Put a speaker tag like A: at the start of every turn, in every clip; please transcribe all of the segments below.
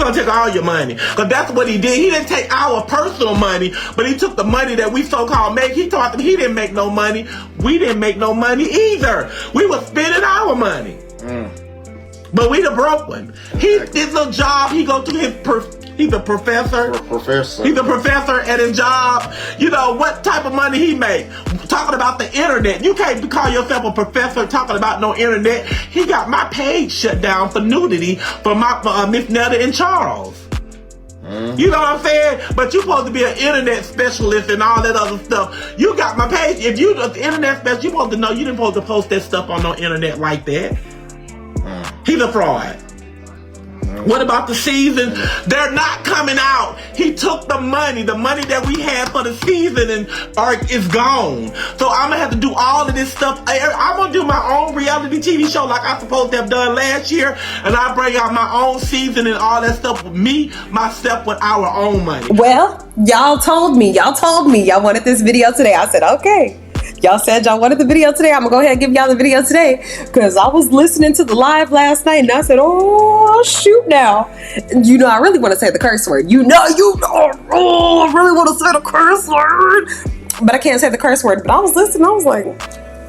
A: gonna take all your money. Because that's what he did. He didn't take our personal money, but he took the money that we so-called make. He thought that he didn't make no money. We didn't make no money either. We were spending our money. But we the broke one. His little job, he go to his he's a professor. He's a professor at his job. You know, what type of money he make? Talking about the internet. You can't call yourself a professor talking about no internet. He got my page shut down for nudity for my Miss Netta and Charles. You know what I'm saying? But you supposed to be an internet specialist and all that other stuff. You got my page. If you the internet specialist, you supposed to know you didn't supposed to post that stuff on no internet like that. He's a fraud. What about the season? They're not coming out. He took the money that we had for the season and is gone. So I'm gonna have to do all of this stuff. I'm gonna do my own reality TV show like I supposed to have done last year, and I bring out my own season and all that stuff with myself with our own money.
B: Well, y'all told me y'all wanted this video today. I said, okay. Y'all said y'all wanted the video today. I'm gonna go ahead and give y'all the video today because I was listening to the live last night and I said, oh, shoot now. And you know, I really want to say the curse word. I really want to say the curse word, but I can't say the curse word. But I was listening. I was like,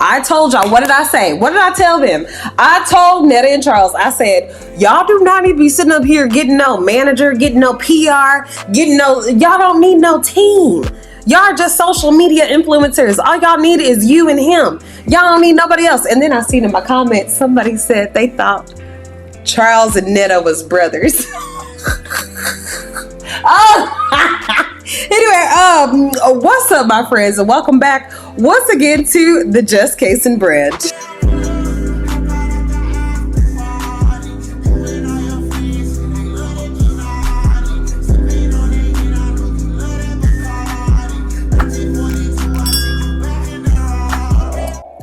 B: I told y'all. What did I say? What did I tell them? I told Netta and Charles, I said, y'all do not need to be sitting up here getting no manager, getting no PR, y'all don't need no team. Y'all are just social media influencers. All y'all need is you and him. Y'all don't need nobody else. And then I seen in my comments, somebody said they thought Charles and Netta was brothers. Anyway, what's up, my friends? And welcome back once again to the Just Case and Branch.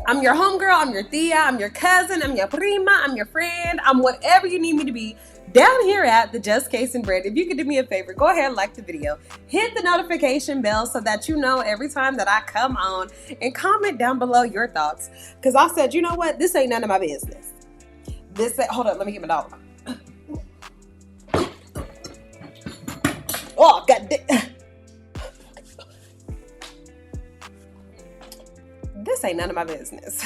B: I'm your homegirl, I'm your tia, I'm your cousin, I'm your prima, I'm your friend, I'm whatever you need me to be down here at the Just Case and Bread. If you could do me a favor, go ahead and like the video. Hit the notification bell so that you know every time that I come on, and comment down below your thoughts. Because I said, you know what? This ain't none of my business. Hold up, let me get my dog. Oh, God. This ain't none of my business.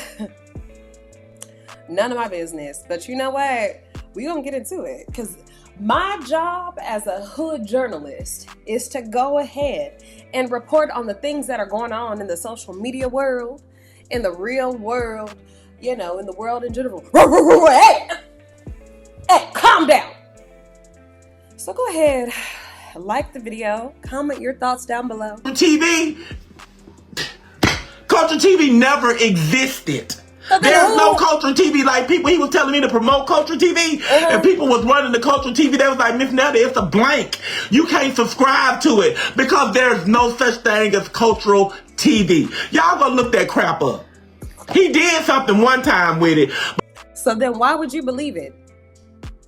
B: None of my business. But you know what? We're going to get into it. Because my job as a hood journalist is to go ahead and report on the things that are going on in the social media world, in the real world, you know, in the world in general. Hey, calm down. So go ahead, like the video, comment your thoughts down below.
A: Culture TV never existed. There's no culture TV. Like, people, he was telling me to promote culture TV, and people was running the culture TV. They was like, Miss Netta, it's a blank. You can't subscribe to it because there's no such thing as cultural TV. Y'all go look that crap up. He did something one time with it.
B: So then why would you believe it?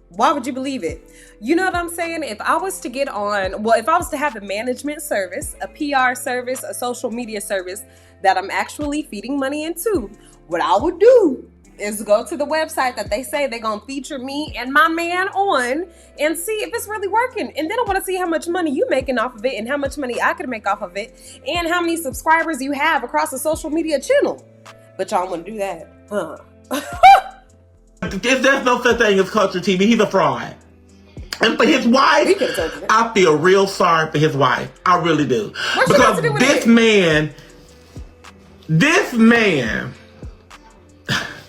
B: Why would you believe it? You know what I'm saying? If I was to get on, well, if I was to have a management service, a PR service, a social media service that I'm actually feeding money into, what I would do is go to the website that they say they're going to feature me and my man on and see if it's really working. And then I want to see how much money you making off of it and how much money I could make off of it and how many subscribers you have across the social media channel. But y'all want to do that, huh?
A: There's no such thing as culture TV. He's a fraud. And for his wife, I feel real sorry for his wife. I really do. Because this man,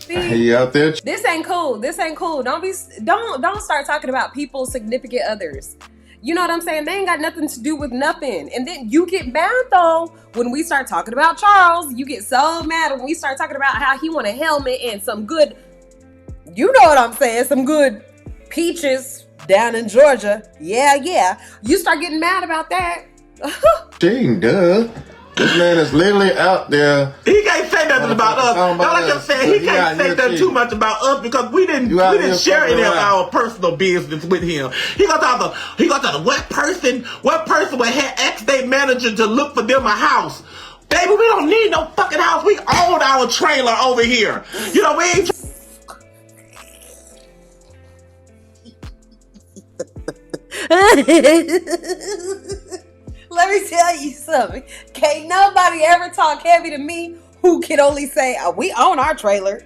B: he out there. This ain't cool. This ain't cool. Don't start talking about people's significant others. You know what I'm saying? They ain't got nothing to do with nothing. And then you get mad though when we start talking about Charles. You get so mad when we start talking about how he want a helmet and some good, you know what I'm saying, some good peaches down in Georgia. Yeah. You start getting mad about that.
C: Dang, duh. This man is literally out there.
A: He can't say nothing about us. All I can say, he can't say nothing too much about us because we didn't share any of our personal business with him. He gonna talk to what person would ask their manager to look for them a house. Baby, we don't need no fucking house. We own our trailer over here. You know, we ain't.
B: Let me tell you something. Can't nobody ever talk heavy to me who can only say, oh, we own our trailer.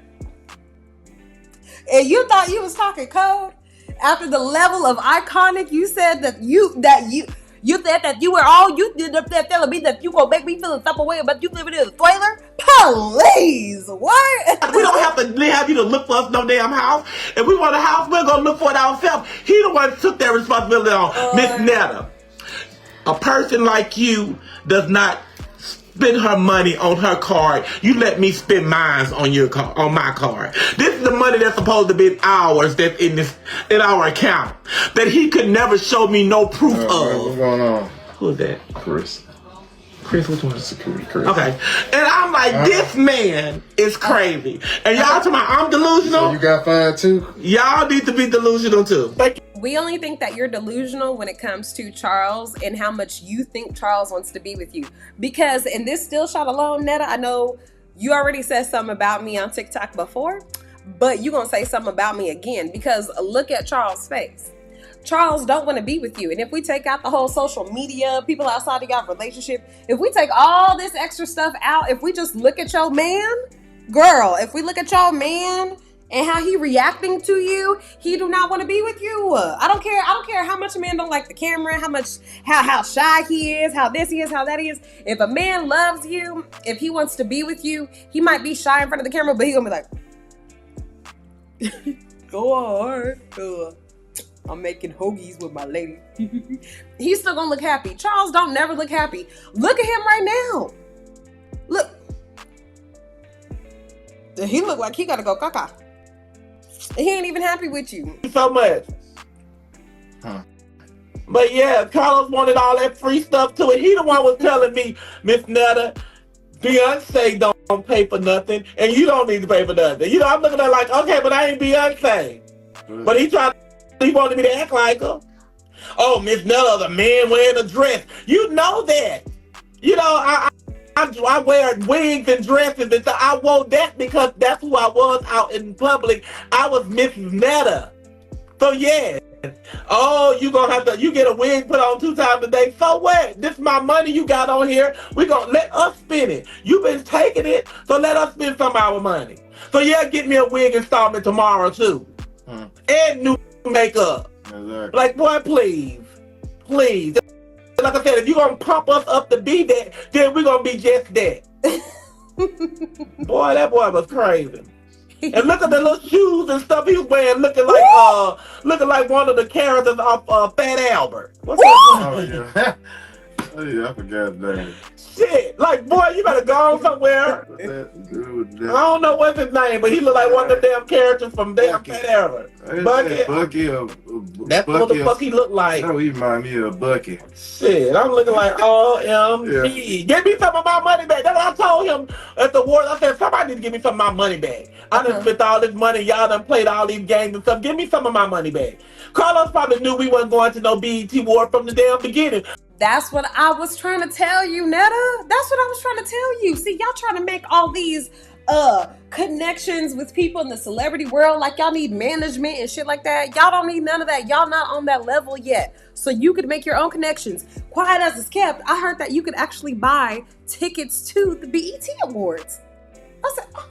B: And you thought you was talking code? After the level of iconic, you said that you said that you were all you did up there telling me that you gonna make me feel a type of way about you living in a trailer? Please, what?
A: We don't have to have you to look for us no damn house. If we want a house, we're gonna look for it ourselves. He the one that took that responsibility on. Miss Netta, a person like you does not spend her money on her card. You let me spend mine on your card, on my card. This is the money that's supposed to be ours, that's in our account, that he could never show me no proof of.
C: What's going on?
A: Who is that?
C: Chris.
A: Chris, which one?
C: Security Chris.
A: Okay. And I'm like, this man is crazy. And y'all talking about I'm delusional?
C: So you got fired too?
A: Y'all need to be delusional too. Thank you.
B: We only think that you're delusional when it comes to Charles and how much you think Charles wants to be with you. Because in this still shot alone, Netta, I know you already said something about me on TikTok before, but you're going to say something about me again, because look at Charles' face. Charles don't want to be with you. And if we take out the whole social media, people outside of your relationship, if we take all this extra stuff out, if we just look at your man, girl, if we look at your man and how he reacting to you, he do not want to be with you. I don't care how much a man don't like the camera, how shy he is, how this he is, how that is. If a man loves you, if he wants to be with you, he might be shy in front of the camera, but he gonna be like, go on, I'm making hoagies with my lady. He's still gonna look happy. Charles don't never look happy. Look at him right now. Look. He look like he gotta go caca. He ain't even happy with you.
A: So much. But yeah, Carlos wanted all that free stuff too. And he the one was telling me, Miss Netta, Beyonce don't pay for nothing, and you don't need to pay for nothing. You know, I'm looking at her like, okay, but I ain't Beyonce. But he wanted me to act like her. Oh, Miss Netta, the man wearing a dress. You know that. You know, I wear wigs and dresses, and so I wore that because that's who I was out in public. I was Mrs. Netta. So yeah. Oh, you get a wig put on 2 times a day. So what? This is my money you got on here. We gonna let us spend it. You've been taking it, so let us spend some of our money. So yeah, get me a wig installment tomorrow too. And new makeup.
C: Exactly.
A: Like, boy, please. Like I said, if you're gonna pump us up to be that, then we're gonna be just that. Boy, that boy was crazy. And look at the little shoes and stuff he was wearing, looking like one of the characters of Fat Albert. What's that?
C: Oh yeah. Oh yeah, I forgot that.
A: Shit, like, boy, you better go on somewhere. I don't know what's his name, but he look like one of the damn characters from damn Fat Albert.
C: Bucky
A: That's what the fuck he look like.
C: No, he remind me of Bucky.
A: Shit, I'm looking like OMG.
C: Yeah.
A: Give me some of my money back. That's what I told him at the war. I said, somebody need to give me some of my money back. I done spent all this money. Y'all done played all these games and stuff. Give me some of my money back. Carlos probably knew we wasn't going to no BET war from the damn beginning.
B: That's what I was trying to tell you, Netta. That's what I was trying to tell you. See, y'all trying to make all these connections with people in the celebrity world like y'all need management and shit like that. Y'all don't need none of that. Y'all not on that level yet. So you could make your own connections. Quiet as it's kept, I heard that you could actually buy tickets to the BET Awards. I said, oh.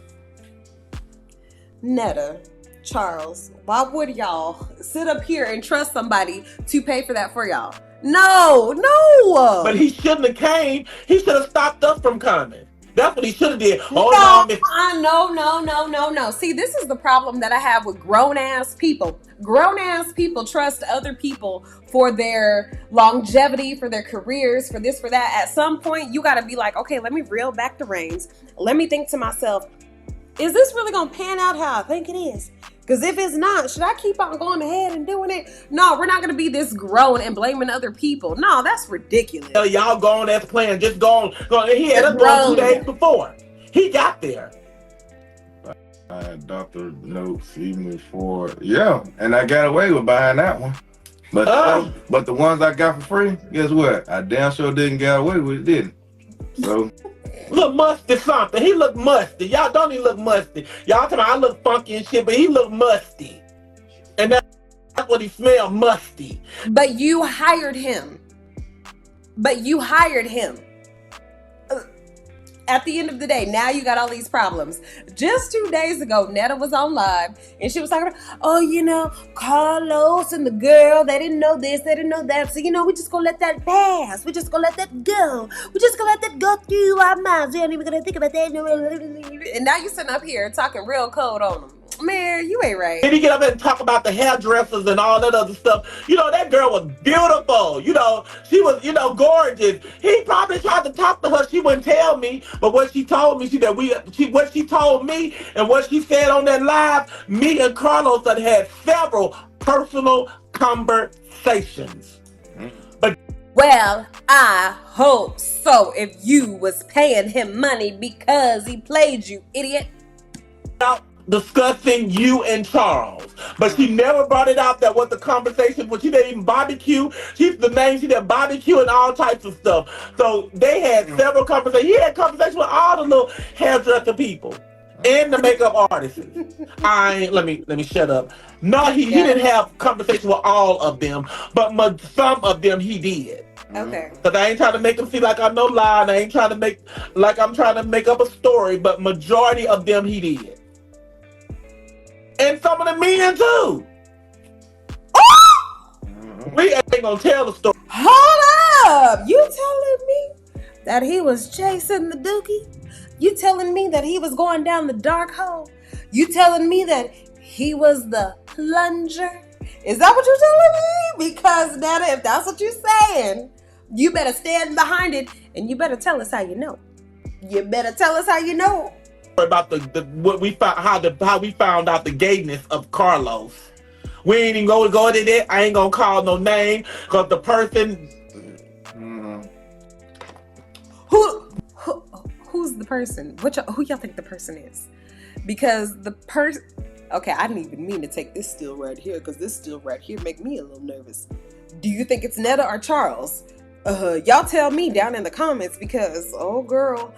B: Netta, Charles, why would y'all sit up here and trust somebody to pay for that for y'all? No.
A: But he shouldn't have came. He should have stopped us from coming. That's what he should have did.
B: No. See, this is the problem that I have with grown-ass people. Grown-ass people trust other people for their longevity, for their careers, for this, for that. At some point, you got to be like, okay, let me reel back the reins. Let me think to myself, is this really going to pan out how I think it is? Because if it's not, should I keep on going ahead and doing it? No, we're not going to be this grown and blaming other people. No, that's ridiculous.
A: Y'all go on that plan. Just go on. He had us going 2 days before. He got there.
C: I had doctor notes even before. Yeah, and I got away with buying that one. But the ones I got for free, guess what? I damn sure didn't get away with it, didn't. So...
A: Look musty something. He look musty. Y'all don't even look musty. Y'all tell me I look funky and shit, but he look musty. And that's what he smelled, musty.
B: But you hired him. At the end of the day, now you got all these problems. Just 2 days ago, Netta was on live and she was talking about, oh, you know, Carlos and the girl, they didn't know this, they didn't know that. So, you know, we just gonna let that pass. We just gonna let that go. We just gonna let that go through our minds. We ain't even gonna think about that. And now you sitting up here talking real cold on them. Man, you ain't right.
A: Then he get up and talk about the hairdressers and all that other stuff. You know, that girl was beautiful. You know, she was, you know, gorgeous. He probably tried to talk to her. She wouldn't tell me. But what she told me, what she told me and what she said on that live, me and Carlos had several personal conversations. But
B: well, I hope so. If you was paying him money because he played you, idiot.
A: Discussing you and Charles, but she never brought it out that what the conversation was. She didn't even barbecue. She's the name. She did barbecue and all types of stuff. So they had several conversations. He had conversations with all the little hairdresser people and the makeup artists. Let me shut up. No, he didn't have conversations with all of them, but some of them he did.
B: Okay.
A: Because I ain't trying to make them seem like I'm no lie, and I ain't trying to make like I'm trying to make up a story, but majority of them he did. And some of the men too. We ain't gonna tell the story.
B: Hold up! You telling me that he was chasing the dookie? You telling me that he was going down the dark hole? You telling me that he was the plunger? Is that what you're telling me? Because Netta, if that's what you're saying, you better stand behind it and you better tell us how you know. You better tell us how you know.
A: About what we found, how we found out the gayness of Carlos. We ain't even go into that. I ain't gonna call no name because the person.
B: Who's the person? Who y'all think the person is? Because the person. Okay, I didn't even mean to take this still right here because this still right here make me a little nervous. Do you think it's Netta or Charles? Y'all tell me down in the comments because oh girl.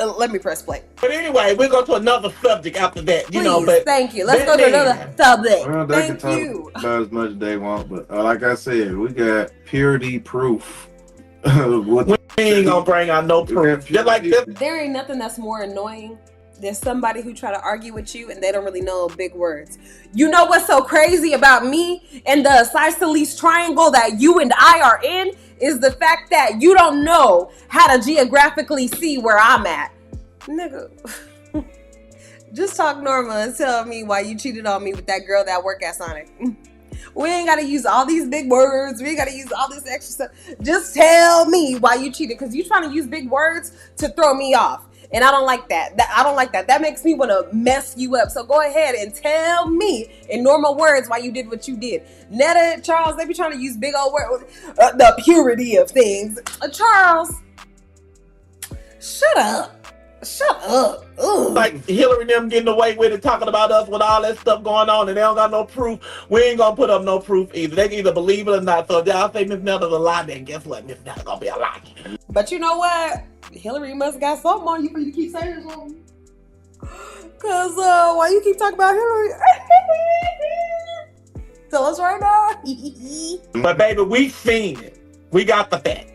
B: Let me press play.
A: But anyway, we'll go to another subject after that.
B: Please,
A: You know, but
B: thank you. Let's go to another subject.
C: Well, they
B: Thank
C: can
B: you.
C: talk about as much as they want, but like I said, we got purity proof. We
A: ain't gonna bring out no proof. Just like this.
B: There ain't nothing that's more annoying than somebody who try to argue with you and they don't really know big words. You know what's so crazy about me and the isosceles triangle that you and I are in is the fact that you don't know how to geographically see where I'm at. Nigga, just talk normal and tell me why you cheated on me with that girl that work at Sonic. We ain't gotta use all these big words. We ain't gotta use all this extra stuff. Just tell me why you cheated, because you trying to use big words to throw me off. And I don't like that. I don't like that. That makes me want to mess you up. So go ahead and tell me in normal words why you did what you did. Netta and Charles, they be trying to use big old words. The purity of things. Charles, shut up. Shut up. Ugh.
A: Like Hillary and them getting away with it, talking about us with all that stuff going on, and they don't got no proof. We ain't gonna put up no proof either. They can either believe it or not. So if y'all say Miss Netta's a lie, then guess what? Miss Netta's gonna be a lie.
B: But you know what? Hillary must have got something on you for you to keep saying something. Cause why you keep talking about Hillary? Tell us right now.
A: But baby, we seen it. We got the facts.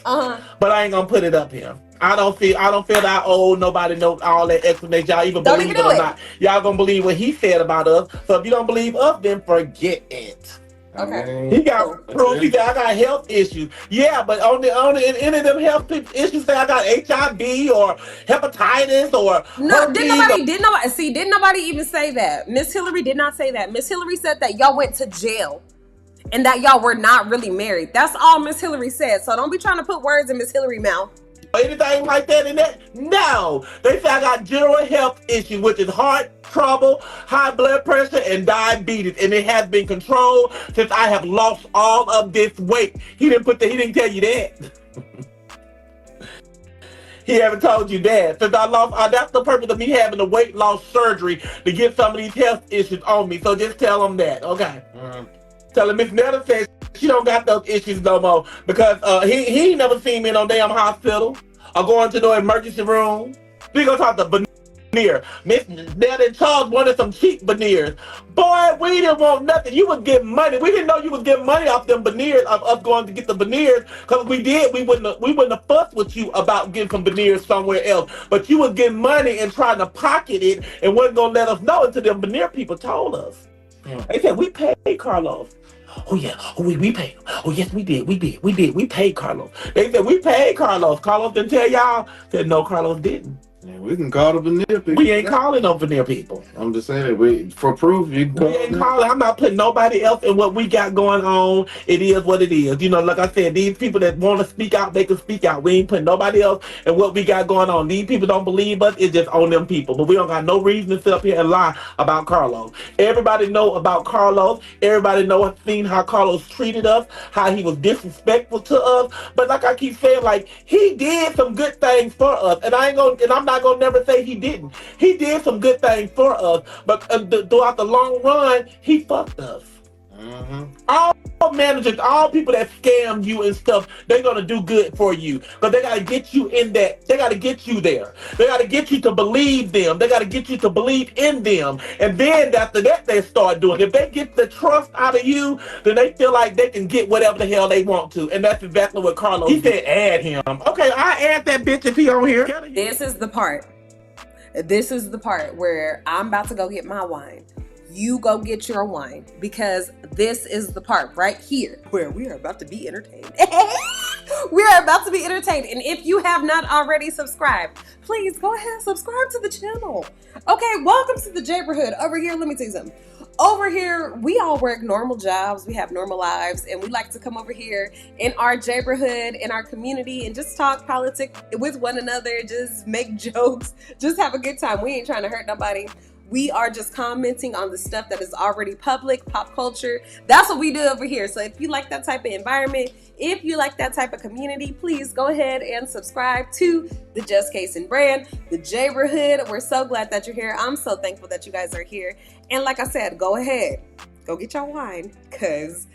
A: But I ain't gonna put it up here. I don't feel that I owe nobody all that explanation. Y'all even
B: don't
A: believe
B: even
A: it or not. Y'all gonna believe what he said about us. So if you don't believe us, then forget it.
B: Okay.
A: He got proof. He said I got health issues. Yeah, but on any of them health issues, say I got HIV or hepatitis or
B: no. Didn't nobody even say that? Miss Hillary did not say that. Miss Hillary said that y'all went to jail and that y'all were not really married. That's all Miss Hillary said. So don't be trying to put words in Miss Hillary's mouth.
A: Anything like that in that? No. They say I got general health issues, which is heart trouble, high blood pressure, and diabetes. And it has been controlled since I have lost all of this weight. He didn't tell you that. He haven't told you that. Since I lost, that's the purpose of me having the weight loss surgery to get some of these health issues on me. So just tell him that, okay? Tell him Miss Netta says she don't got those issues no more because he ain't never seen me in no damn hospital or going to no emergency room. We gonna talk to veneer. Miss Netta and Charles wanted some cheap veneers. Boy, we didn't want nothing. You was getting money. We didn't know you was getting money off them veneers, of us going to get the veneers. Because we did, we wouldn't have fussed with you about getting some veneers somewhere else. But you was getting money and trying to pocket it and wasn't gonna let us know until them veneer people told us. They said, we paid Carlos. Oh yeah, oh we paid him. Oh yes, we did. We paid Carlos. They said we paid Carlos. Carlos didn't tell y'all. Said no, Carlos didn't.
C: Yeah, we can call the veneer people.
A: We ain't calling no veneer people.
C: I'm just saying, for proof, you can call
A: We ain't calling. I'm not putting nobody else in what we got going on. It is what it is. You know, like I said, these people that want to speak out, they can speak out. We ain't putting nobody else in what we got going on. These people don't believe us. It's just on them people. But we don't got no reason to sit up here and lie about Carlos. Everybody know about Carlos. Everybody know seen how Carlos treated us, how he was disrespectful to us. But like I keep saying, like he did some good things for us, and I'm not gonna never say he didn't. He did some good things for us, but throughout the long run, he fucked us. All managers, all people that scam you and stuff, they're gonna do good for you, but they gotta get you in that. They gotta get you there. They gotta get you to believe them. They gotta get you to believe in them, and then after that, they start doing. If they get the trust out of you, then they feel like they can get whatever the hell they want to, and that's exactly what Carlos. He said, add him. Okay, I add that bitch if he on here.
B: This is the part. This is the part where I'm about to go get my wine. You go get your wine, because this is the part right here where we are about to be entertained. We are about to be entertained. And if you have not already subscribed, please go ahead and subscribe to the channel. Okay, welcome to the neighborhood. Over here, let me tell you something. Over here, we all work normal jobs, we have normal lives, and we like to come over here in our neighborhood, in our community, and just talk politics with one another, just make jokes, just have a good time. We ain't trying to hurt nobody. We are just commenting on the stuff that is already public, pop culture. That's what we do over here. So if you like that type of environment, if you like that type of community, please go ahead and subscribe to the Just Casing brand, the neighborhood. We're so glad that you're here. I'm so thankful that you guys are here. And like I said, go ahead, go get your wine, because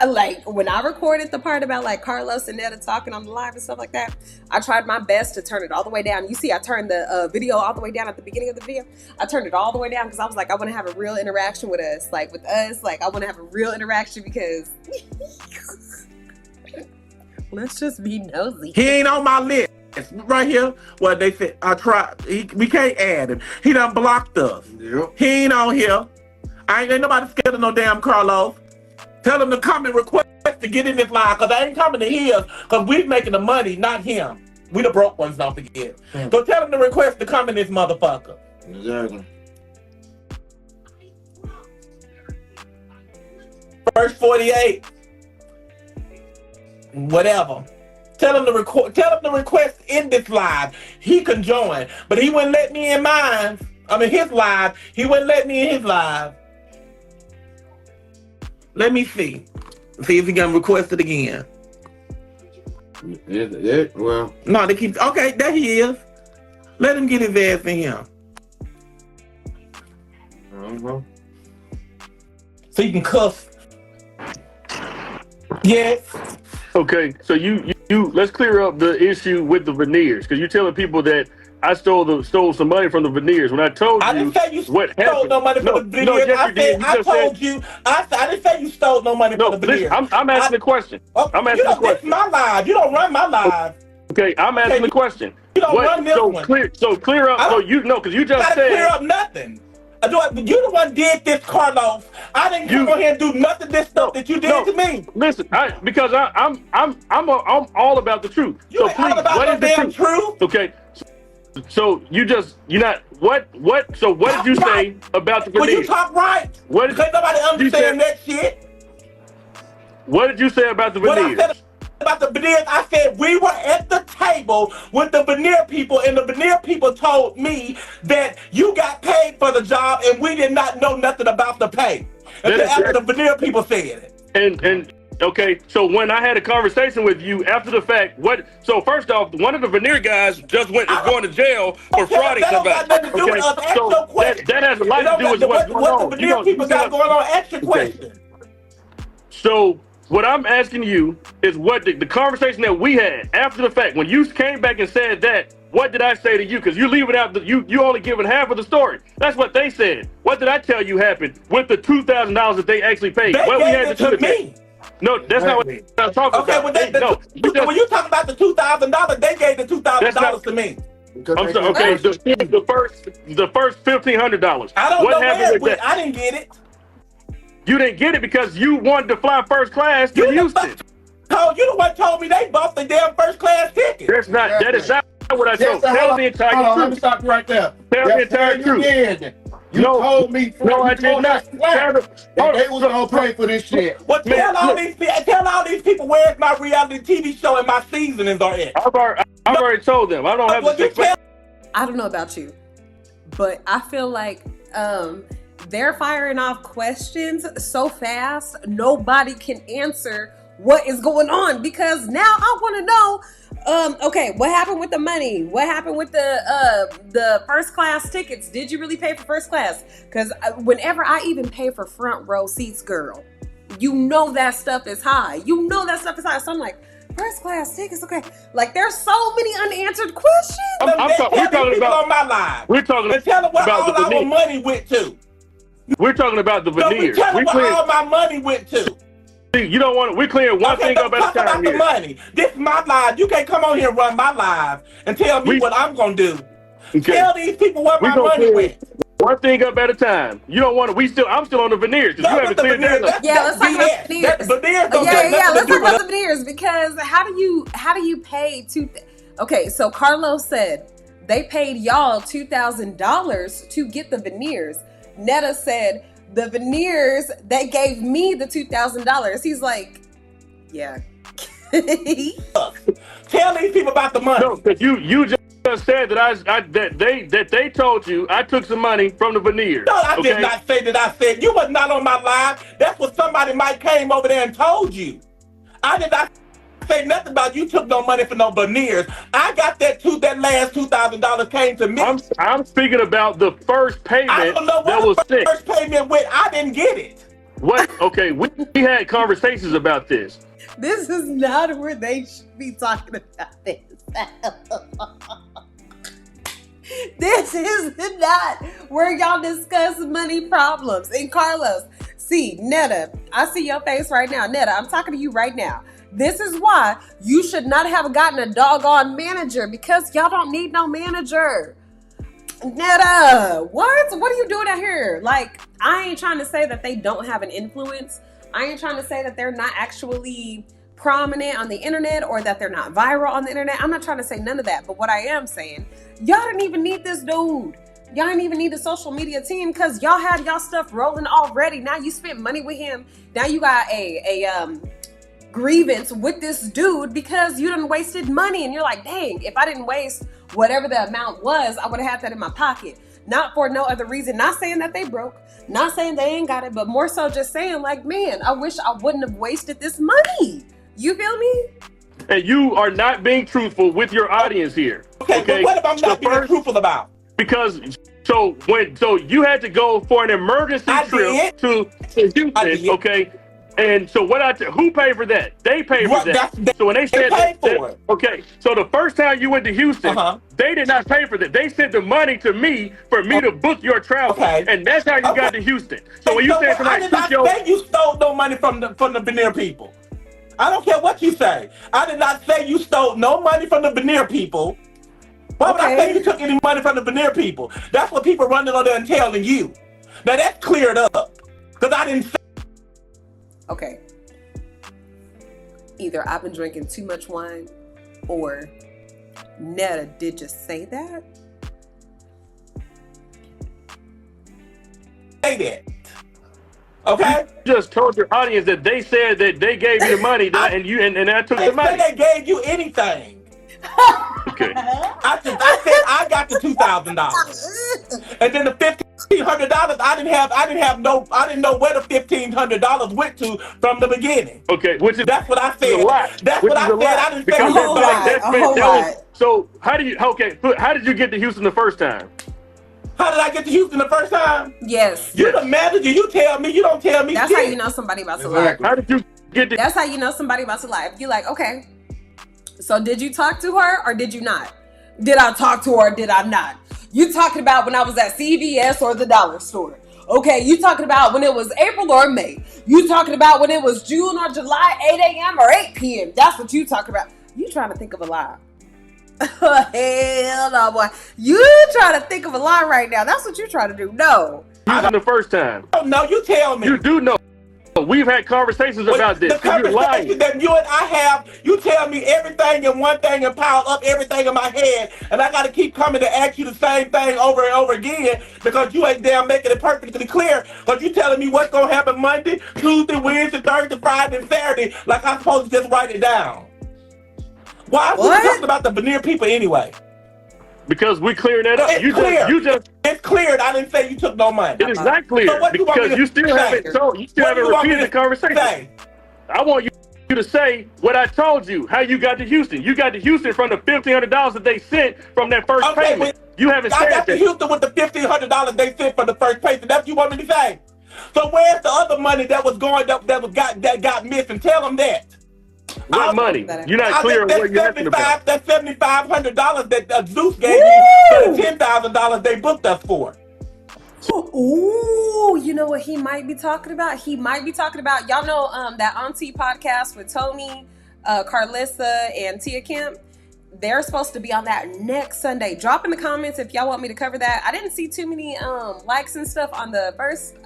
B: like when I recorded the part about like Carlos and Netta talking on the live and stuff like that, I tried my best to turn it all the way down. You see, I turned the video all the way down at the beginning of the video. I turned it all the way down because I was like, I want to have a real interaction with us. Like with us, like I want to have a real interaction because let's just be nosy.
A: He ain't on my list. Right here, well, they said, I tried. We can't add him. He done blocked us.
C: Yep.
A: He ain't on here. Ain't nobody scared of no damn Carlos. Tell him to come and request to get in this line, because I ain't coming to his, because we making the money, not him. We the broke ones, don't forget. So tell him to request to come in this motherfucker.
C: Exactly.
A: First 48. Whatever. Tell him to request in this live. He can join, but he wouldn't let me in mine. I mean his live. He wouldn't let me in his live. Let me see. See if he gonna request it again.
C: Yeah, well.
A: No, they keep. Okay, there he is. Let him get his ass in here. So you can cuss. Yes.
D: Okay, so you let's clear up the issue with the veneers, because you're telling people that I stole some money from the veneers. When I told you,
A: I didn't say you
D: what
A: stole
D: happened.
A: no money from the veneers.
D: No, yes,
A: I
D: you did.
A: said, I told you. I didn't say you stole no money from the veneers.
D: I'm asking the question. I'm asking the question.
A: This my live. You don't run my live.
D: Okay, I'm asking the question.
A: You don't run this one.
D: Clear up. So you know, because you just said.
A: Clear up nothing. You the one did this, Carlos. I didn't come on here and do nothing this stuff that you did to me.
D: Listen, because I'm all about the truth.
A: You ain't all about the damn truth.
D: Okay. So you're not what? So what did you say about the veneers?
A: Well, you talk right. Because nobody understand that shit.
D: What did you say about the veneers?
A: What I said about the veneers, I said we were at the table with the veneer people, and the veneer people told me that you got paid for the job, and we did not know nothing about the pay until after the veneer people said it.
D: And okay, so when I had a conversation with you after the fact, so first off, one of the veneer guys just is going to jail for frauding somebody. Okay, so that has a lot to do with
A: what the veneer people got going on. Ask your question.
D: So what I'm asking you is what the conversation that we had after the fact, when you came back and said that what did I say to you? Because you leaving out you only giving half of the story. That's what they said. What did I tell you happened with the $2,000 that they actually paid?
A: They
D: Well,
A: gave
D: we had
A: it
D: to
A: to me.
D: No, that's not what I'm talking
A: Okay,
D: about.
A: well, when you talk about the $2,000, they gave the $2,000 to me.
D: I'm sorry, okay, the first $1,500.
A: I don't
D: what
A: know
D: happened
A: where
D: with that?
A: I didn't get it.
D: You didn't get it because you wanted to fly first class to Houston.
A: You the one told me they bought the damn first class ticket.
D: That is not what I told.
C: Tell
D: the entire
C: truth.
D: truth.
C: Let me stop you right there.
D: Tell the entire truth.
C: You told me.
D: I did not.
C: They was gonna pay for this shit.
A: Well, tell all these people where's my reality TV show and my seasonings are at.
D: I've already told them. I don't have to.
B: I don't know about you, but I feel like they're firing off questions so fast nobody can answer what is going on, because now I want to know, okay, what happened with the money? What happened with the first class tickets? Did you really pay for first class? Because whenever I even pay for front row seats, girl, you know that stuff is high. You know that stuff is high. So I'm like, first class tickets, okay. Like, there's so many unanswered questions.
A: We're talking about on my live.
D: We're talking
A: and tell them what
D: about
A: all our money went to.
D: We're talking about the veneers.
A: Tell them what all my money went to.
D: You don't want. We're clearing one thing up at a time
A: about
D: here.
A: The money. This is my live. You can't come on here and run my live and tell me what I'm gonna do. Okay. Tell these people what my money went.
D: One thing up at a time. You don't want to. I'm still on the veneers. You haven't cleared that up.
B: Yeah, let's talk about the veneers. Let's talk about the veneers, because how do you pay Okay, so Carlos said they paid y'all $2,000 to get the veneers. Netta said the veneers, they gave me the $2,000. He's like, yeah.
A: Tell these people about the money.
D: No, because you just said that they told you I took some money from the veneers.
A: No, I did not say that. I said you was not on my live. That's what somebody might came over there and told you. I did not say nothing about you took no money for no veneers. I got that last $2,000 came to me.
D: I'm speaking about the first payment.
A: I don't know what the first payment went. I didn't get it.
D: What? Okay, we had conversations about this.
B: This is not where they should be talking about this. This is not where y'all discuss money problems. And Carlos, see, Netta, I see your face right now. Netta, I'm talking to you right now. This is why you should not have gotten a doggone manager, because y'all don't need no manager. Netta, what are you doing out here? Like, I ain't trying to say that they don't have an influence. I ain't trying to say that they're not actually prominent on the internet or that they're not viral on the internet. I'm not trying to say none of that. But what I am saying, y'all didn't even need this dude. Y'all didn't even need a social media team, because y'all had y'all stuff rolling already. Now you spent money with him. Now you got a grievance with this dude because you done wasted money, and you're like, dang, if I didn't waste whatever the amount was, I would have had that in my pocket. Not for no other reason. Not saying that they broke, not saying they ain't got it, but more so just saying, like, man, I wish I wouldn't have wasted this money. You feel me?
D: And you are not being truthful with your audience here.
A: Okay, but what if I'm not being truthful about?
D: Because so you had to go for an emergency trip to Houston, okay? And so who paid for that? They paid for that. So when they said that, okay, so the first time you went to Houston, they did not pay for that. They sent the money to me for me to book your travel, and that's how you got to Houston. So when you said
A: I did not say you stole no money from the veneer people. I don't care what you say. I did not say you stole no money from the veneer people. Why would I say you took any money from the veneer people? That's what people running on there and telling you. Now that's cleared up, because I didn't say.
B: Okay. Either I've been drinking too much wine, or Netta did just say that.
A: Say that. Okay?
D: You just told your audience that they said that they gave you the money, and I took the money.
A: They gave you anything.
D: Okay.
A: I said I got the $2,000, and then the $1,500. I didn't know where the $1,500 went to from the beginning.
D: Okay,
A: that's what I said. That's what I said. I didn't say
B: a whole lot.
D: So how did you get to Houston the first time?
A: How did I get to Houston the first time?
B: Yes.
A: You're the manager. You tell me. You don't tell me.
B: That's how you know somebody about to lie.
D: How did you get to?
B: That's how you know somebody about to lie. You're like, okay. So did you talk to her or did you not? Did I talk to her or did I not? You talking about when I was at CVS or the dollar store. Okay, you talking about when it was April or May. You talking about when it was June or July, 8 a.m. or 8 p.m. That's what you talking about. You trying to think of a lie. Hell no, boy. You trying to think of a lie right now. That's what you trying to do. No.
D: Using the first time.
A: Oh, no, you tell me.
D: You do know. We've had conversations about this.
A: The conversation that you and I have, you tell me everything and one thing and pile up everything in my head, and I got to keep coming to ask you the same thing over and over again because you ain't damn making it perfectly clear. Because you telling me what's going to happen Monday, Tuesday, Wednesday, Thursday, Friday, and Saturday, like I'm supposed to just write it down. Why are we talking about the veneer people anyway?
D: Because we clearing that up.
A: It's cleared. I didn't say you took no money.
D: It is not clear because you still haven't repeated the conversation. I want you to say what I told you, how you got to Houston. You got to Houston from the $1,500 that they sent from that first payment. You haven't said that. I got to Houston with the $1,500 they sent from the first payment. That's what you want me to say. So where's the other money that was going up that got missing? Tell them that. What money? You're not clear on what you're asking about.
A: That's $7,500 that Zeus gave you for the $10,000 they booked us for.
B: Ooh, you know what he might be talking about? He might be talking about, y'all know that Auntie podcast with Tony, Carlissa, and Tia Kemp? They're supposed to be on that next Sunday. Drop in the comments if y'all want me to cover that. I didn't see too many likes and stuff on the first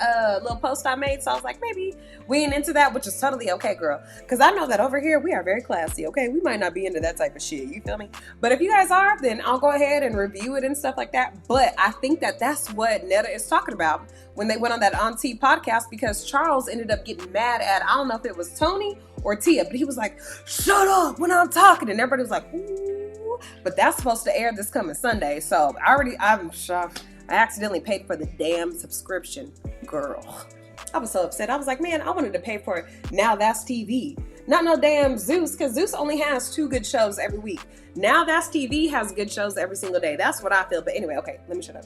B: little post I made, so I was like, maybe we ain't into that, which is totally okay, girl. Because I know that over here, we are very classy, okay? We might not be into that type of shit, you feel me? But if you guys are, then I'll go ahead and review it and stuff like that. But I think that that's what Netta is talking about when they went on that Auntie podcast, because Charles ended up getting mad at, I don't know if it was Tony or Tia, but he was like, shut up when I'm talking. And everybody was like, ooh. But that's supposed to air this coming Sunday. So I'm shocked. I accidentally paid for the damn subscription, girl. I was so upset. I was like, man, I wanted to pay for it. Now That's TV. Not no damn Zeus, because Zeus only has 2 good shows every week. Now That's TV has good shows every single day. That's what I feel. But anyway, okay, let me shut up.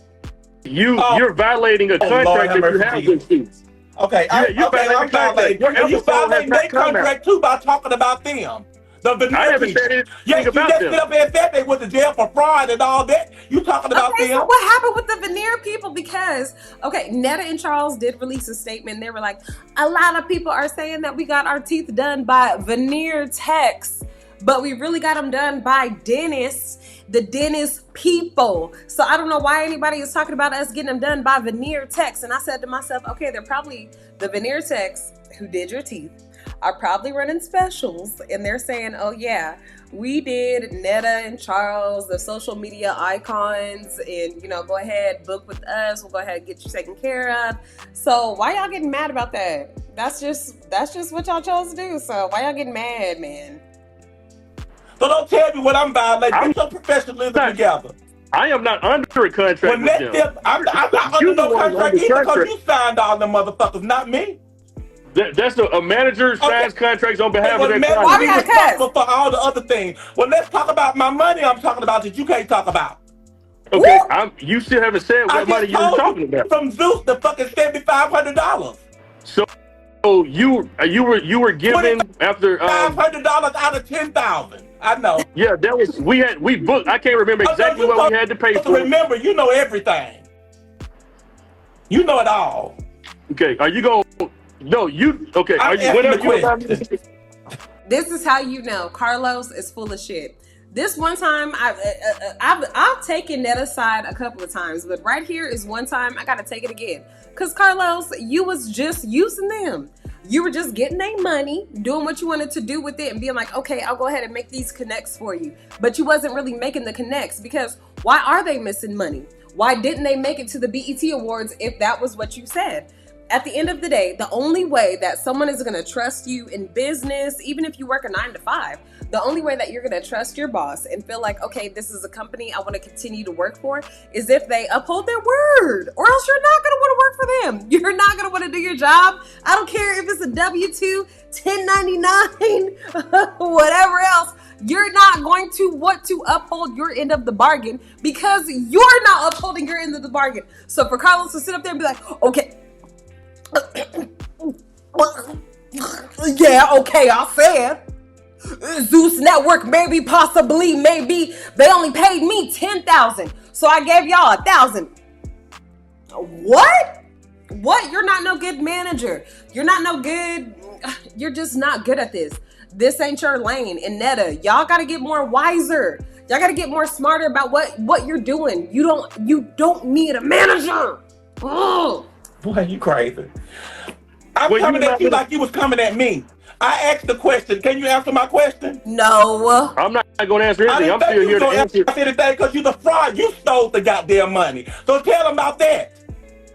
D: You're violating a contract that you have with Zeus.
A: Okay, I'm violating. And you violating their contract too by talking about them. The veneer
D: I haven't
A: people.
D: said anything
A: yes,
D: about
A: you just
D: them.
A: sit up and said they went to jail for fraud and all that. You talking about them.
B: So what happened with the veneer people? Because, Netta and Charles did release a statement. They were like, a lot of people are saying that we got our teeth done by veneer techs, but we really got them done by dentists, the dentist people. So I don't know why anybody is talking about us getting them done by veneer techs. And I said to myself, okay, they're probably the veneer techs who did your teeth are probably running specials, and they're saying, oh yeah, we did Netta and Charles, the social media icons, and go ahead, book with us, we'll go ahead and get you taken care of. So why y'all getting mad about that? That's just what y'all chose to do. So why y'all getting mad, man?
A: So don't tell me what I'm violating. Get your professionalism together.
D: I am not under a contract with them.
A: I'm not under no contract either because you signed all them motherfuckers, not me.
D: That's a manager signs contracts on behalf of their client.
A: Why we responsible for all the other things? Well, let's talk about my money I'm talking about that you can't talk about.
D: Okay, you still haven't said what money you were talking about.
A: From Zeus, the fucking $7,500.
D: So you were given after
A: $500 out of $10,000. I know.
D: Yeah, that was we booked. I can't remember exactly what we had to pay for.
A: Remember, you know everything. You know it all.
D: Okay, are you going? No, you okay? Are you? Whatever you about me?
B: This is how you know Carlos is full of shit. This one time, I've taken Netta's side a couple of times, but right here is one time I gotta take it again. Cause Carlos, you was just using them. You were just getting their money, doing what you wanted to do with it, and being like, okay, I'll go ahead and make these connects for you. But you wasn't really making the connects because why are they missing money? Why didn't they make it to the BET Awards if that was what you said? At the end of the day, the only way that someone is going to trust you in business, even if you work a 9 to 5, the only way that you're going to trust your boss and feel like, okay, this is a company I want to continue to work for is if they uphold their word, or else you're not going to want to work for them. You're not going to want to do your job. I don't care if it's a W-2, 1099, whatever else. You're not going to want to uphold your end of the bargain because you're not upholding your end of the bargain. So for Carlos to sit up there and be like, okay, yeah, okay, I said. Zeus Network, maybe, possibly, maybe. They only paid me $10,000, so I gave y'all $1,000. What? What? You're not no good manager. You're not no good. You're just not good at this. This ain't your lane. And Netta, y'all got to get more wiser. Y'all got to get more smarter about what you're doing. You don't need a manager. Ugh.
A: Boy, you crazy. I'm coming at you like you was coming at me. I asked the question. Can you answer my question?
B: No.
D: I'm not going to answer anything. I'm still here to answer
A: anything because you're the fraud. You stole the goddamn money. So tell them about that.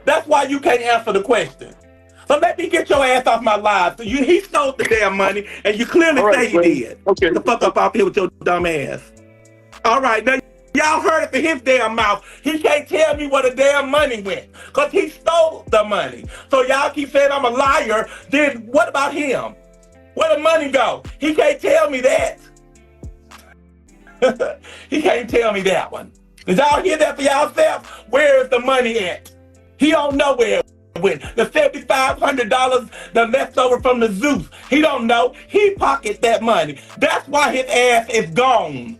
A: That's why you can't answer the question. So let me get your ass off my live. So he stole the damn money, and you clearly say he did.
D: Okay.
A: Get the fuck up off here with your dumb ass. All right, now y'all heard it from his damn mouth. He can't tell me where the damn money went because he stole the money. So y'all keep saying I'm a liar. Then what about him? Where the money go? He can't tell me that. He can't tell me that one. Did y'all hear that for yourself? Where is the money at? He don't know where it went. The $7,500 that left over from the Zeus. He don't know. He pocketed that money. That's why his ass is gone.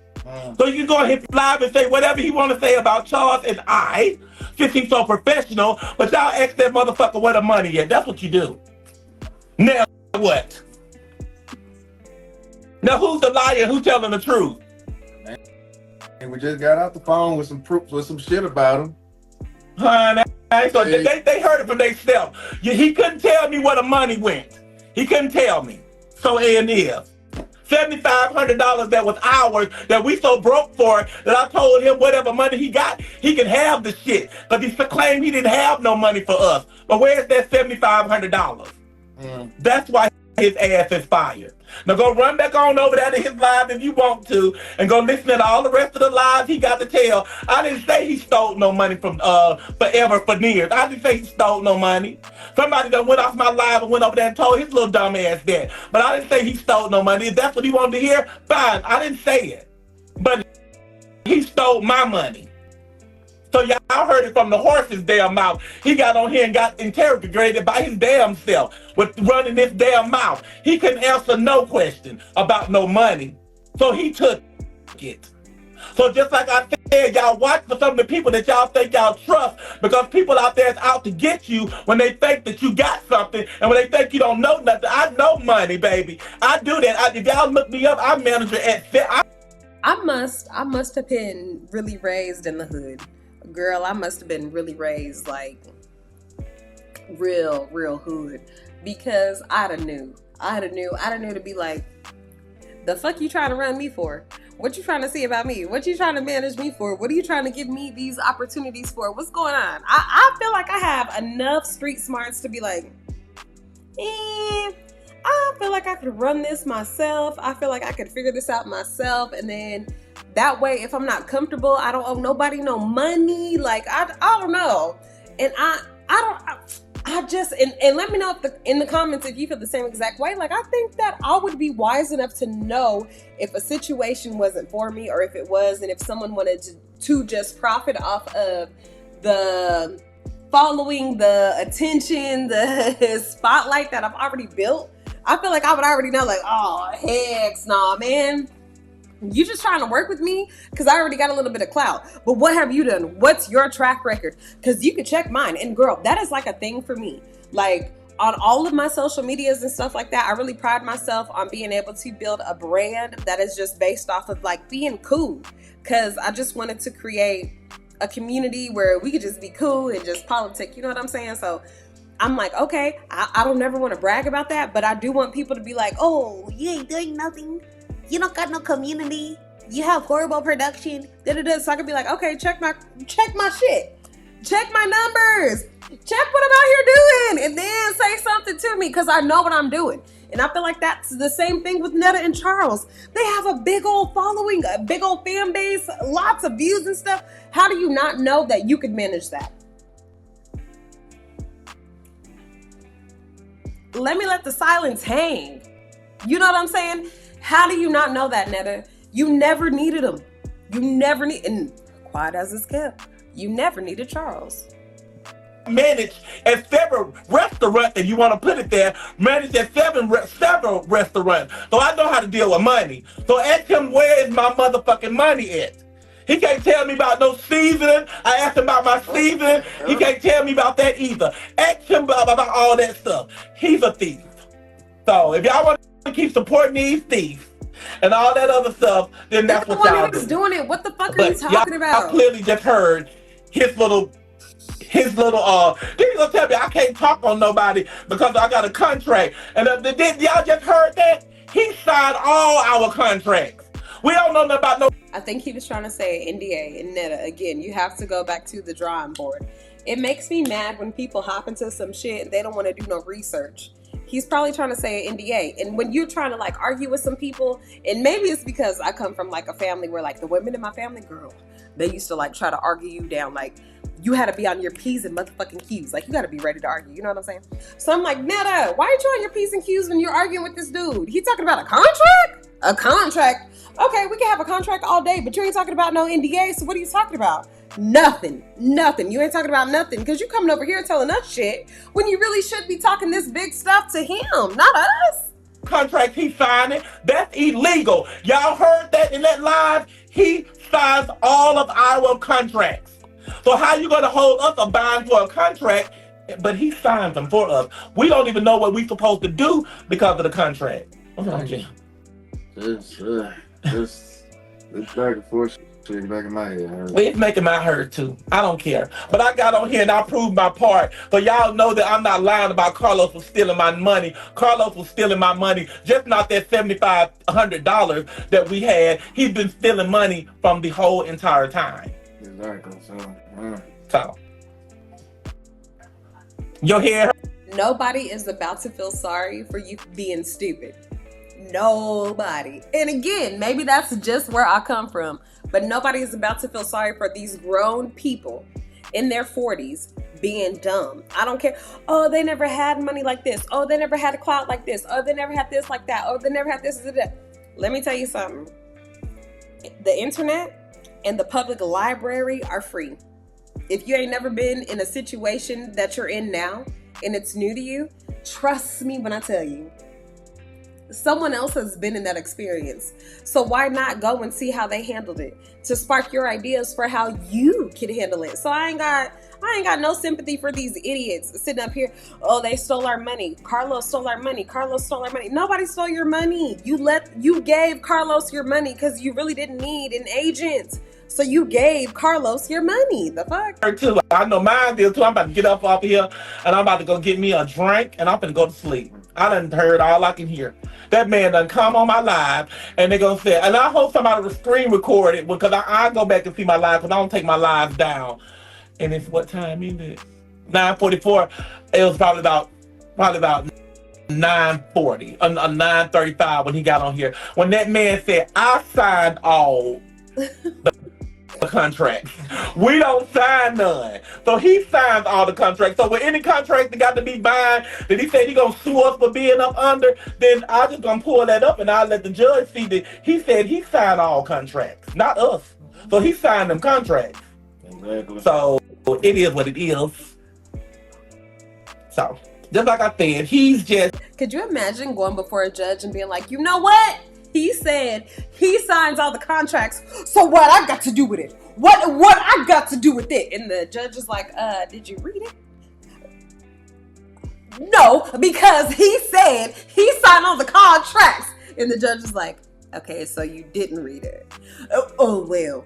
A: So you go on his live and say whatever he want to say about Charles and I, since he's so professional, but y'all ask that motherfucker where the money is. That's what you do. Now what? Now who's the liar and who's telling the truth?
C: And we just got off the phone with some proof, with some shit about him.
A: So they heard it from themselves. He couldn't tell me where the money went. He couldn't tell me. So it is. $7,500 that was ours that we so broke for that I told him whatever money he got, he can have the shit. Because he claimed he didn't have no money for us. But where's that $7,500? That's why his ass is fired. Now go run back on over there to his live if you want to and go listen to all the rest of the lives he got to tell. I didn't say he stole no money from Forever Veneers. I didn't say he stole no money. Somebody that went off my live and went over there and told his little dumb ass that. But I didn't say he stole no money. If that's what he wanted to hear, fine. I didn't say it. But he stole my money. So y'all heard it from the horse's damn mouth. He got on here and got interrogated by his damn self with running his damn mouth. He couldn't answer no question about no money. So he took it. So just like I said, y'all watch for some of the people that y'all think y'all trust, because people out there is out to get you when they think that you got something and when they think you don't know nothing. I know money, baby. I do that. If y'all look me up, I'm manager at
B: I must have been really raised in the hood. Girl, I must have been really raised like real hood, because I'd have knew to be like, the fuck you trying to run me for? What you trying to see about me? What you trying to manage me for? What are you trying to give me these opportunities for? What's going on? I feel like I have enough street smarts to be like, I feel like I could run this myself. I feel like I could figure this out myself, and then that way, if I'm not comfortable, I don't owe nobody no money. Like, I don't know. And I just, and let me know if in the comments if you feel the same exact way. Like, I think that I would be wise enough to know if a situation wasn't for me, or if it was, and if someone wanted to just profit off of the following, the attention, the spotlight that I've already built. I feel like I would already know, like, oh, heck nah, man. You just trying to work with me because I already got a little bit of clout. But what have you done? What's your track record? Because you can check mine. And girl, that is like a thing for me. Like, on all of my social medias and stuff like that, I really pride myself on being able to build a brand that is just based off of like being cool. Because I just wanted to create a community where we could just be cool and just politic. You know what I'm saying? So I'm like, okay, I don't never want to brag about that, but I do want people to be like, oh, you ain't doing nothing. You don't got no community. You have horrible production. So I could be like, okay, check my shit. Check my numbers. Check what I'm out here doing. And then say something to me, because I know what I'm doing. And I feel like that's the same thing with Netta and Charles. They have a big old following, a big old fan base, lots of views and stuff. How do you not know that you could manage that? Let me let the silence hang. You know what I'm saying? How do you not know that, Netta? You never needed him. And quiet as it's kept, you never needed Charles.
A: managed at several restaurants, if you want to put it there, managed at several restaurants. So I know how to deal with money. So ask him, where is my motherfucking money at? He can't tell me about no seasoning. I asked him about my seasoning. He can't tell me about that either. Ask him about all that stuff. He's a thief. So if y'all want to keep supporting these thieves and all that other stuff, then that's what y'all do.
B: Doing it. What the fuck are you talking about?
A: I clearly just heard his little then you gonna tell me I can't talk on nobody because I got a contract. And y'all just heard that? He signed all our contracts. We don't know nothing about no.
B: I think he was trying to say NDA and Netta. Again, you have to go back to the drawing board. It makes me mad when people hop into some shit and they don't want to do no research. He's probably trying to say an NDA. And when you're trying to like argue with some people, and maybe it's because I come from like a family where like the women in my family, girl, they used to like try to argue you down. Like you had to be on your P's and motherfucking Q's. Like you got to be ready to argue. You know what I'm saying? So I'm like, Netta, why are you on your P's and Q's when you're arguing with this dude? He talking about a contract? A contract? Okay, we can have a contract all day, but you ain't talking about no NDA, so what are you talking about? Nothing. You ain't talking about nothing because you coming over here and telling us shit when you really should be talking this big stuff to him, not us.
A: Contract he signing, that's illegal. Y'all heard that in that live? He signs all of our contracts. So how you gonna hold us a bind for a contract, but he signs them for us? We don't even know what we supposed to do because of the contract. Okay.
C: This back and forth shit back in my head.
A: It's making my hurt too. I don't care. But I got on here and I proved my part. So y'all know that I'm not lying about Carlos was stealing my money. Carlos was stealing my money. Just not that $7,500 that we had. He's been stealing money from the whole entire time.
C: Exactly.
A: So. You hear her?
B: Nobody is about to feel sorry for you being stupid. Nobody. And again, maybe that's just where I come from, but nobody is about to feel sorry for these grown people in their 40s being dumb. I don't care. Oh, they never had money like this. Oh, they never had a clout like this. Oh, they never had this like that. Oh, they never had this. Let me tell you something. The internet and the public library are free. If you ain't never been in a situation that you're in now and it's new to you, trust me when I tell you, someone else has been in that experience. So why not go and see how they handled it to spark your ideas for how you can handle it? So I ain't got no sympathy for these idiots sitting up here. Oh, they stole our money. Carlos stole our money. Carlos stole our money. Nobody stole your money. You gave Carlos your money because you really didn't need an agent. So you gave Carlos your money. The fuck?
A: Too. I know mine did too. I'm about to get up off here and I'm about to go get me a drink and I'm gonna go to sleep. I done heard all I can hear. That man done come on my live and they gonna say, and I hope somebody will screen record it because I go back and see my live because I don't take my lives down. And it's what time is it? 9:44. It was probably about 9:40, 9:35 when he got on here. When that man said, I signed all the contracts. We don't sign none. So he signs all the contracts. So with any contract that got to be buying that he said he gonna sue us for being up under, then I just gonna pull that up and I'll let the judge see that he said he signed all contracts, not us. So he signed them contracts.
C: Exactly.
A: So it is what it is. So just like I said, he's just.
B: Could you imagine going before a judge and being like, you know what? He said he signs all the contracts. So what I got to do with it? What I got to do with it? And the judge is like, did you read it? No, because he said he signed all the contracts. And the judge is like, okay, so you didn't read it. Oh well.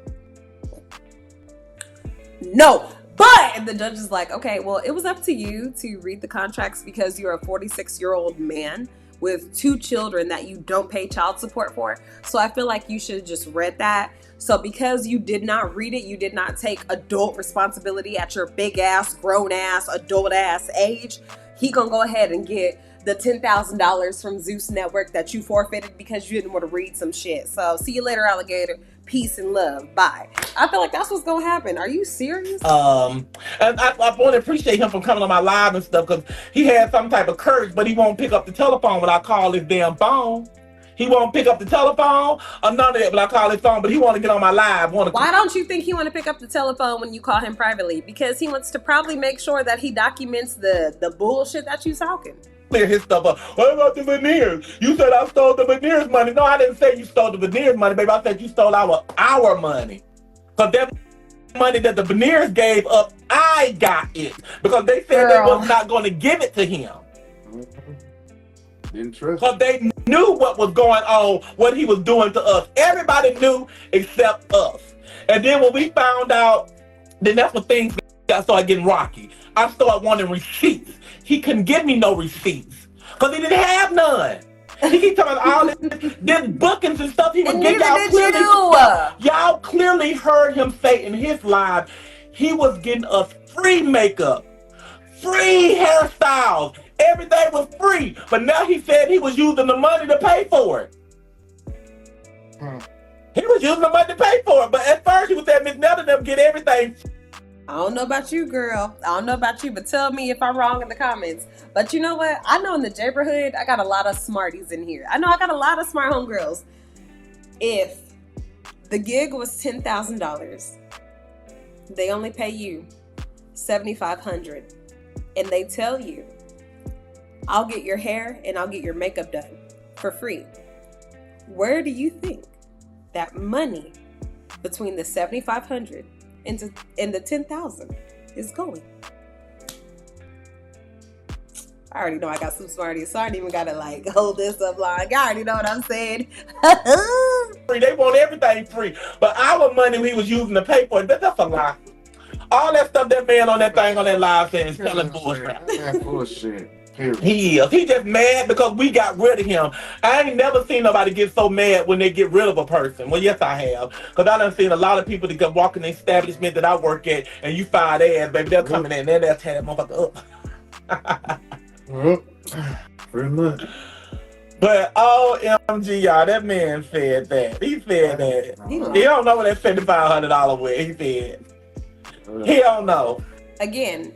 B: No. But the judge is like, okay, well, it was up to you to read the contracts because you're a 46-year-old man with 2 children that you don't pay child support for. So I feel like you should have just read that. So because you did not read it, you did not take adult responsibility at your big ass, grown ass, adult ass age, he gonna go ahead and get the $10,000 from Zeus Network that you forfeited because you didn't want to read some shit. So see you later, alligator. Peace and love. Bye. I feel like that's what's gonna happen. Are you serious?
A: And I want to appreciate him for coming on my live and stuff because he had some type of courage, but he won't pick up the telephone when I call his damn phone. He won't pick up the telephone or none of that, but I call his phone, but he want to get on my live.
B: Why don't you think he want to pick up the telephone when you call him privately? Because he wants to probably make sure that he documents the bullshit that you talking.
A: Clear his stuff up. What about the veneers? You said I stole the veneers money. No, I didn't say you stole the veneers money, baby. I said you stole our money. Because that money that the veneers gave up, I got it. Because they said they was not going to give it to him.
C: Didn't trust.
A: Because they knew what was going on, what he was doing to us. Everybody knew except us. And then when we found out, then that's when things started getting rocky. I started wanting receipts. He couldn't give me no receipts because he didn't have none. He keep talking about all this bookings and stuff he would get. Y'all clearly heard him say in his live, he was getting us free makeup, free hairstyles. Everything was free. But now he said he was using the money to pay for it. He was using the money to pay for it. But at first he was saying Miss Netta and them get everything.
B: I don't know about you, girl. I don't know about you, but tell me if I'm wrong in the comments. But you know what? I know in the neighborhood, I got a lot of smarties in here. I know I got a lot of smart homegirls. If the gig was $10,000, they only pay you $7,500, and they tell you, I'll get your hair and I'll get your makeup done for free. Where do you think that money between the $7,500 and the $10,000 is going? I already know I got some smarties, so I ain't even gotta like hold this up line. Y'all already know what I'm saying.
A: They want everything free, but our money we was using to pay for it. That's a lie. All that stuff that man on that thing on that live saying is telling bullshit.
C: That's bullshit.
A: He is. He just mad because we got rid of him. I ain't never seen nobody get so mad when they get rid of a person. Well, yes, I have. Because I done seen a lot of people that walk in the establishment that I work at and you fire their ass, baby. They're coming in there, they'll tear that motherfucker
C: up. Pretty much.
A: But OMG, y'all, that man said that. He said that. He don't know what that $7,500 was. He said. He don't know.
B: Again,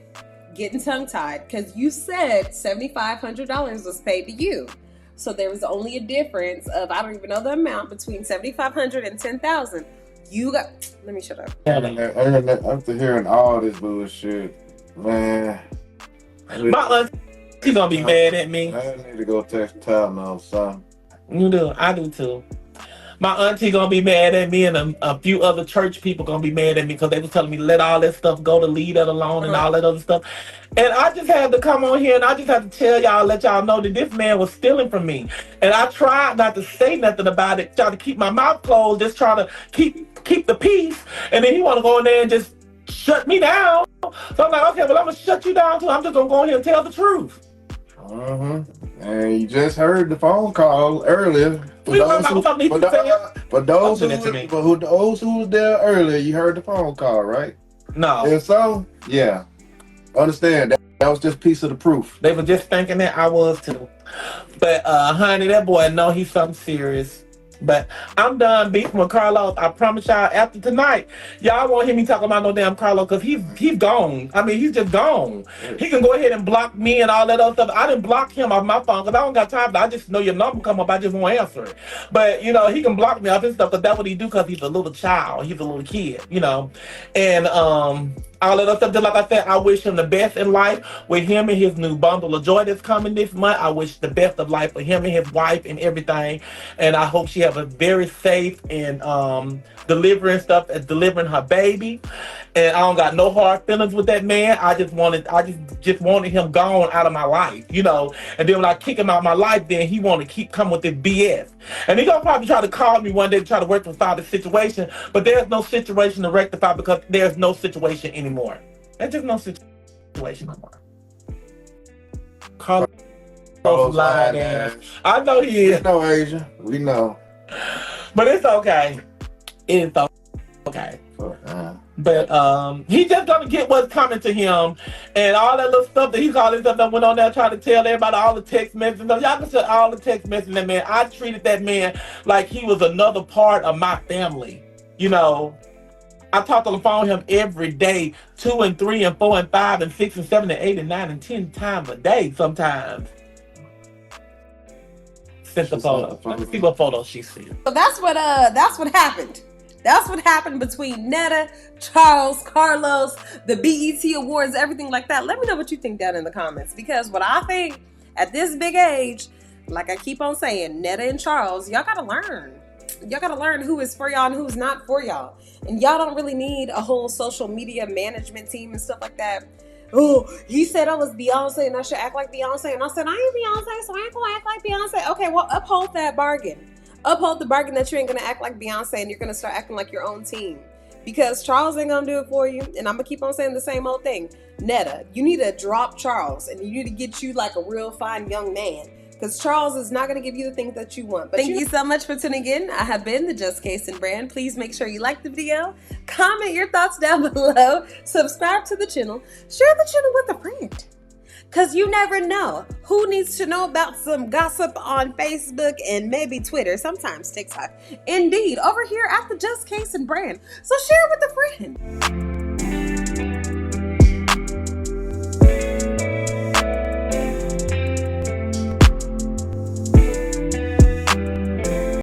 B: getting tongue-tied because you said $7,500 was paid to you. So there was only a difference of, I don't even know the amount, between $7,500 and $10,000. You got, let me shut up.
C: After hearing all this bullshit, man.
A: My auntie's gonna be mad at me.
C: I need to go text Tylenol or something.
A: You do, I do too. My auntie gonna be mad at me, and a few other church people gonna be mad at me because they was telling me to let all that stuff go, to leave that alone and all that other stuff. And I just had to come on here and I just had to tell y'all, let y'all know that this man was stealing from me. And I tried not to say nothing about it, try to keep my mouth closed, just trying to keep the peace. And then he want to go in there and just shut me down. So I'm like, okay, well, I'm gonna shut you down too. I'm just gonna go in here and tell the truth.
C: And you just heard the phone call earlier. For those who was there earlier, you heard the phone call, right?
A: No.
C: And so, yeah, understand that was just a piece of the proof.
A: They were just thinking that I was too. But honey, that boy know he's something serious. But I'm done beefing with Carlos. I promise y'all, after tonight, y'all won't hear me talking about no damn Carlos because he's gone. I mean, he's just gone. He can go ahead and block me and all that other stuff. I didn't block him off my phone because I don't got time. I just know your number come up. I just won't answer it. But, you know, he can block me off his stuff because that's what he do because he's a little child. He's a little kid, you know. And all that other stuff, just like I said, I wish him the best in life with him and his new bundle of joy that's coming this month. I wish the best of life for him and his wife and everything. And I hope she have a very safe and delivering her baby. And I don't got no hard feelings with that man. I just wanted him gone out of my life, you know. And then when I kick him out of my life, then he want to keep coming with this BS. And he gonna probably try to call me one day to try to rectify the situation, but there's no situation to rectify because there's no situation anymore. There's just no situation anymore. Carlos lying ass. I know he is.
C: We know, Asia. We know.
A: But it's okay. It's okay. But he just gonna get what's coming to him, and all that little stuff that he called himself that went on there trying to tell everybody all the text messages. Y'all can say all the text messages. That man, I treated that man like he was another part of my family. You know, I talked on the phone with him every day, 2 and 3 and 4 and 5 and 6 and 7 and 8 and 9 and 10 times a day sometimes.
E: Sent the photo. Let me see what photo she sent.
B: So that's what happened. That's what happened between Netta, Charles, Carlos, the BET Awards, everything like that. Let me know what you think down in the comments, because what I think at this big age, like I keep on saying, Netta and Charles, y'all gotta learn. Y'all gotta learn who is for y'all and who's not for y'all. And y'all don't really need a whole social media management team and stuff like that. Oh, he said I was Beyonce and I should act like Beyonce. And I said, I ain't Beyonce, so I ain't gonna act like Beyonce. Okay, well, uphold that bargain. Uphold the bargain that you ain't gonna act like Beyonce and you're gonna start acting like your own team. Because Charles ain't gonna do it for you. And I'm gonna keep on saying the same old thing. Netta, you need to drop Charles and you need to get you like a real fine young man. Because Charles is not going to give you the things that you want. But thank you so much for tuning in. I have been the Just Casey brand. Please make sure you like the video, comment your thoughts down below, subscribe to the channel, share the channel with a friend. Because you never know who needs to know about some gossip on Facebook and maybe Twitter, sometimes TikTok. Indeed, over here at the Just Casey brand. So share with a friend.